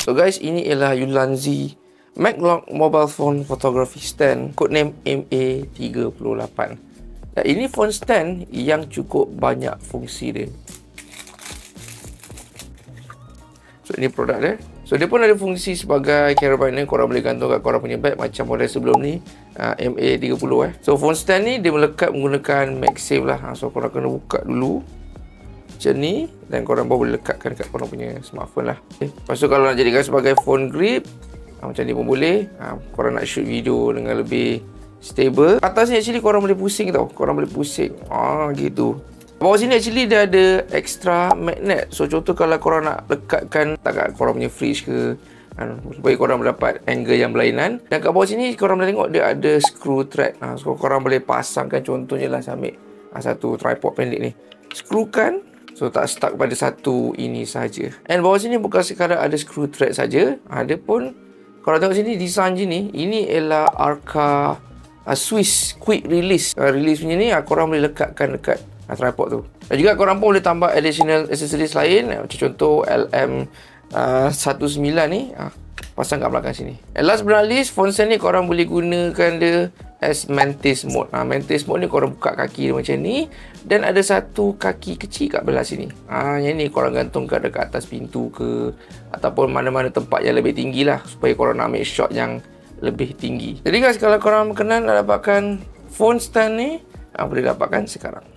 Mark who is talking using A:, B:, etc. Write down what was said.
A: So guys, ini ialah Ulanzi Mag-Lock Mobile Phone Photography Stand, codename MA38. Dan ini phone stand yang cukup banyak fungsi dia. So ini produk dia. So dia pun ada fungsi sebagai carabiner. Korang boleh gantung kat korang punya bag macam model sebelum ni, MA30 So phone stand ni dia melekat menggunakan MagSafe lah. So korang kena buka dulu macam ni, dan korang baru boleh lekatkan kat korang punya smartphone lah. Lepas tu kalau nak jadikan sebagai phone grip, macam ni pun boleh. Korang nak shoot video dengan lebih stable. Atas ni actually korang boleh pusing tau. Korang boleh pusing. Gitu. Bawah sini actually dia ada extra magnet. So contoh kalau korang nak lekatkan kat korang punya fridge ke, supaya korang mendapat angle yang berlainan. Dan kat bawah sini korang boleh tengok dia ada screw thread. So korang boleh pasangkan, contohnya lah saya ambil satu tripod pendek ni, screwkan. So tak stuck pada satu ini saja. And bawah sini bukan sekadar ada screw thread saja. Ada pun, korang tengok sini design je ni. Ini ialah Arca Swiss Quick Release. Release punya ni korang boleh lekatkan dekat tripod tu. Dan juga korang pun boleh tambah additional accessories lain. Macam contoh LM19 ni, pasang kat belakang sini. And last but not least, phone stand ni korang boleh gunakan dia as Mantis mode. Mantis mode ni korang buka kaki dia macam ni, dan ada satu kaki kecil kat belah sini. Yang ni korang gantung kat dekat atas pintu ke, ataupun mana-mana tempat yang lebih tinggi lah, supaya korang nak ambil shot yang lebih tinggi. Jadi guys, kalau korang berkenan nak dapatkan phone stand ni, boleh dapatkan sekarang.